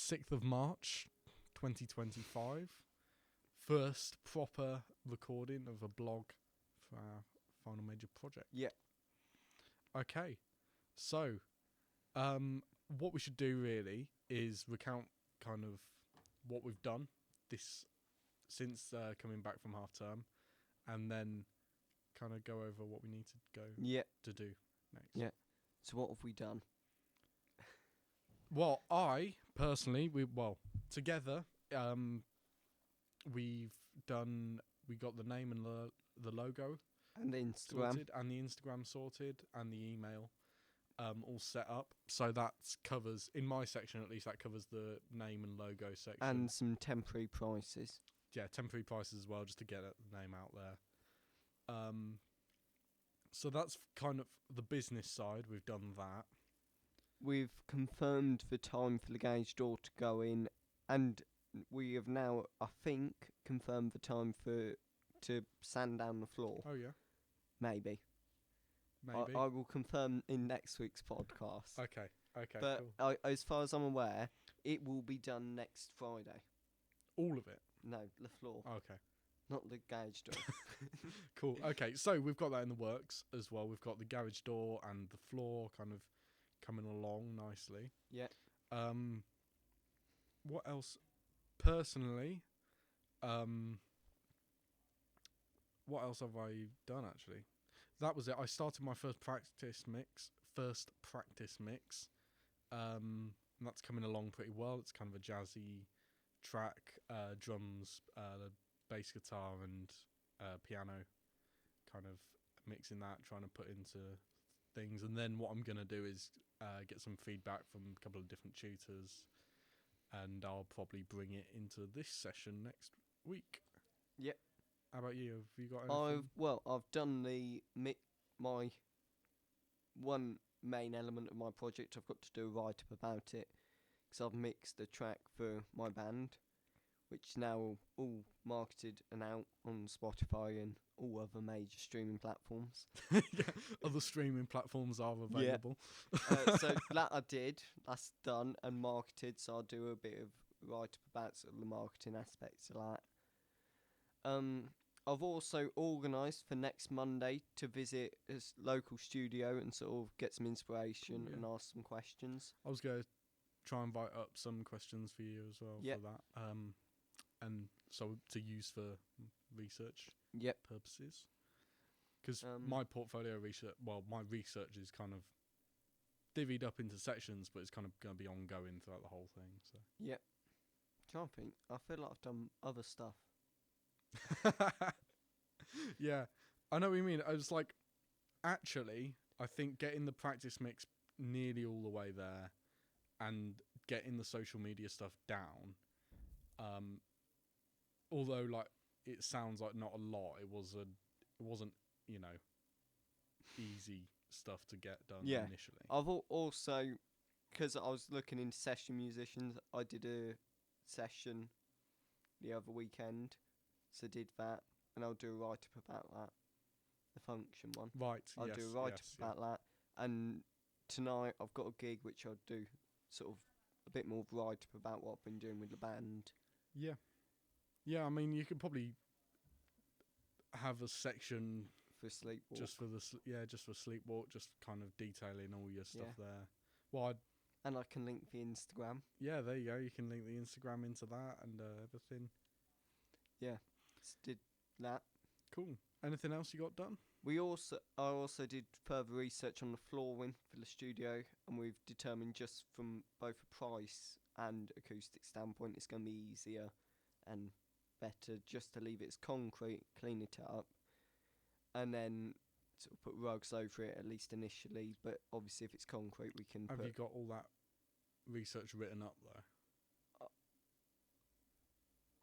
6th of March, 2025. First proper recording of a blog for our final major project. Yeah. Okay, so what we should do really is recount kind of what we've done since coming back from half term, and then kind of go over what we need to go to do next. Yeah. So what have we done? Well, I personally, together, we got the name and the logo And the Instagram. sorted, and the Instagram sorted, and the email all set up. So that covers, in my section at least, that covers the name and logo section. And some temporary prices. Yeah, temporary prices as well, just to get the name out there. So that's kind of the business side. We've done that. We've confirmed the time for the garage door to go in, and we have now, I think, confirmed the time to sand down the floor. Oh yeah, Maybe. I will confirm in next week's podcast. Okay, But cool. as far as I'm aware, it will be done next Friday. All of it? No, the floor, Okay, not the garage door. cool. Okay, so we've got that in the works as well. We've got the garage door and the floor kind of coming along nicely. Yeah. What else? Personally, what else have I done actually? That was it. I started my first practice mix. And that's coming along pretty well. It's kind of a jazzy track, drums, bass guitar and piano, kind of mixing that, trying to put into things. And then what I'm going to do is get some feedback from a couple of different tutors, and I'll probably bring it into this session next week. Yep. How about you? Have you got anything? I've done my one main element of my project. I've got to do a write-up about it, because I've mixed a track for my band, which is now all marketed and out on Spotify and all other major streaming platforms. Yeah, other streaming platforms are available. So that I did. That's done and marketed, so I'll do a bit of write-up about sort of the marketing aspects of that. I've also organised for next Monday to visit a local studio and sort of get some inspiration and ask some questions. I was going to try and write up some questions for you as well for that. And so to use for research purposes. Because my portfolio research, my research is kind of divvied up into sections, but it's kind of going to be ongoing throughout the whole thing. So. Yep. Can't think. I feel like I've done other stuff. Yeah, I know what you mean. I was like, actually, I think getting the practice mix nearly all the way there and getting the social media stuff down, although like it sounds like not a lot, it wasn't easy stuff to get done initially. I've also, because I was looking into session musicians, I did a session the other weekend, so did that, and I'll do a write-up about that, the function one. Right, I'll do a write-up about that, and tonight I've got a gig which I'll do sort of a bit more write-up about what I've been doing with the band. Yeah. Yeah, I mean, you could probably have a section for Sleepwalk. Just for Sleepwalk, just kind of detailing all your stuff there. Well, and I can link the Instagram. Yeah, there you go. You can link the Instagram into that and everything. Yeah, did that. Cool. Anything else you got done? I also did further research on the flooring for the studio, and we've determined just from both a price and acoustic standpoint, it's going to be easier and better just to leave it as concrete, clean it up, and then sort of put rugs over it, at least initially. But obviously if it's concrete, we can Have you got all that research written up though?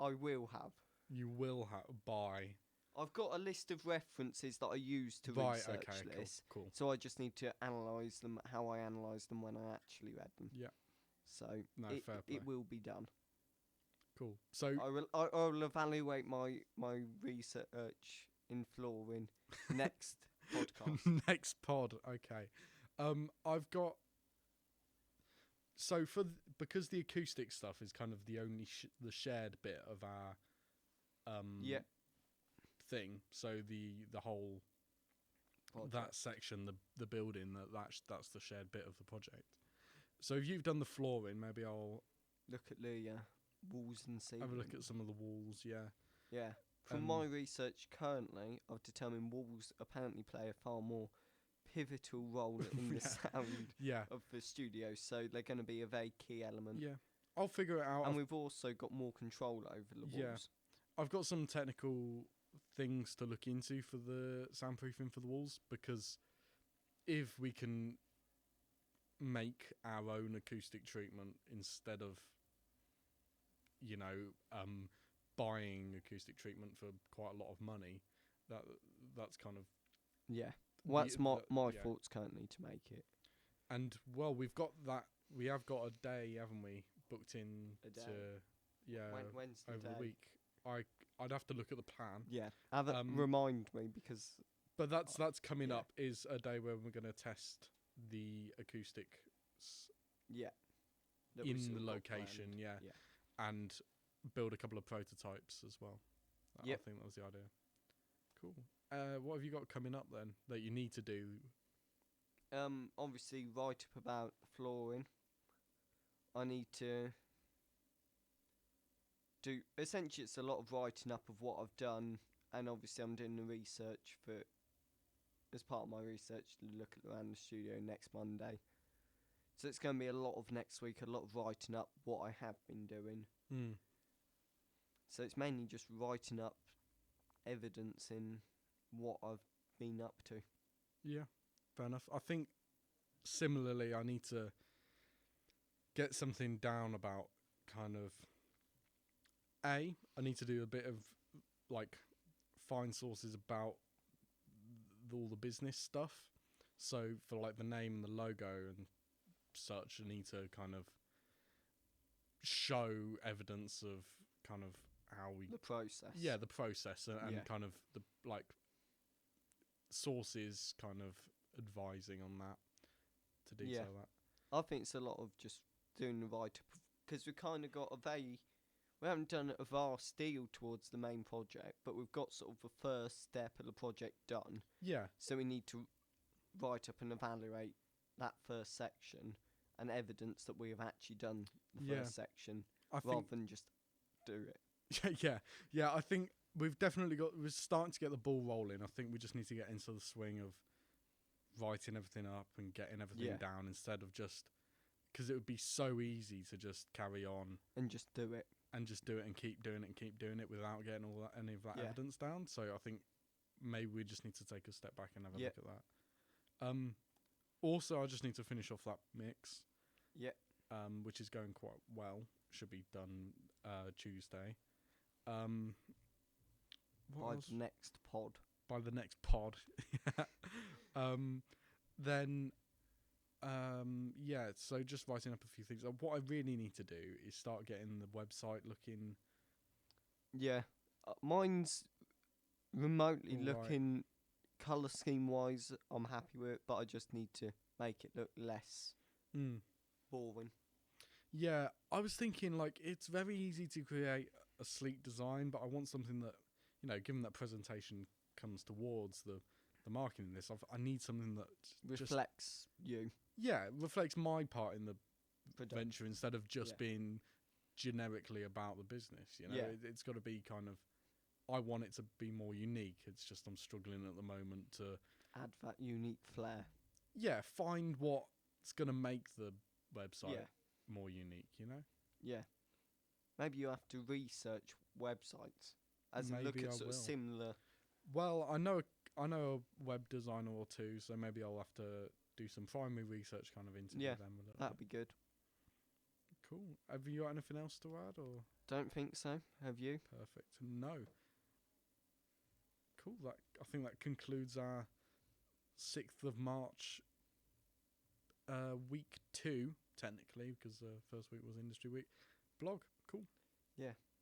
I will have. You will have by... I've got a list of references that I use to research this. Cool. So I just need to analyse them how I analysed them when I actually read them. Yeah. So fair play. it will be done. Cool. So I will evaluate my research in flooring next podcast. Next pod. Okay. I've got... So because the acoustic stuff is kind of the only the shared bit of our Yeah. thing. So the whole that Project. section, the building, that's the shared bit of the project. So if you've done the flooring, maybe I'll Look at the walls and ceilings. have a look at some of the walls. Yeah. Yeah. From my research currently, I've determined walls apparently play a far more pivotal role in the sound Yeah. of the studio, so they're going to be a very key element. Yeah. I'll figure it out. And we've also got more control over the Yeah. walls. I've got some technical things to look into for the soundproofing for the walls, because if we can make our own acoustic treatment instead of, you know, buying acoustic treatment for quite a lot of money, that's kind of Yeah. Well, that's my yeah. thoughts currently to make it. And well, we have got a day, haven't we, booked in A day? When's the over day? the week. I'd have to look at the plan. Yeah. Remind me, because But that's coming yeah. up, is a day where we're going to test the acoustic yeah, that we've in sort the of got location, planned. yeah, Yeah. and build a couple of prototypes as well. Yep. I think that was the idea. Cool. What have you got coming up then that you need to do? Obviously write up about flooring. I need to do, essentially it's a lot of writing up of what I've done, and obviously I'm doing the research for, as part of my research, to look at around the studio next Monday. So it's going to be a lot of next week, a lot of writing up what I have been doing. So it's mainly just writing up evidence in what I've been up to. Yeah, fair enough. I think similarly, I need to get something down about kind of I need to do a bit of like find sources about all the business stuff. So for like the name and the logo and such, I need to kind of show evidence of kind of how we The process. yeah, the process and Yeah. kind of the like sources kind of advising on that to detail that. I think it's a lot of just doing the write up, because we've kind of got we haven't done a vast deal towards the main project, but we've got sort of the first step of the project done. Yeah. So we need to write up and evaluate that first section and evidence that we have actually done the first section, rather than just do it. Yeah. I think we're starting to get the ball rolling. I think we just need to get into the swing of writing everything up and getting everything down, instead of just, because it would be so easy to just carry on and just do it and keep doing it without getting any of that evidence down. So I think maybe we just need to take a step back and have a look at that. Also, I just need to finish off that mix. Yeah. Which is going quite well. Should be done Tuesday. By the next pod. By the next pod. Then so just writing up a few things. What I really need to do is start getting the website looking. Yeah. Mine's remotely All right. looking, colour scheme wise, I'm happy with it, but I just need to make it look less boring. Yeah, I was thinking, like, it's very easy to create a sleek design, but I want something that, you know, given that presentation comes towards the marketing in this, I need something that reflects you. Yeah, reflects my part in the Production. venture, instead of just being generically about the business. You know, it's got to be kind of, I want it to be more unique. It's just I'm struggling at the moment to add that unique flair. Yeah, find what's going to make the website more unique, you know? Yeah. Maybe you have to research websites as a look at sort of similar. Well, I know a web designer or two, so maybe I'll have to do some primary research kind of interview them a little that'd bit. be good. Cool. Have you got anything else to add, or? Don't think so. Have you? Perfect. No. Cool. I think that concludes our 6th of March week 2, technically, because the first week was Industry Week. Blog. Cool. Yeah.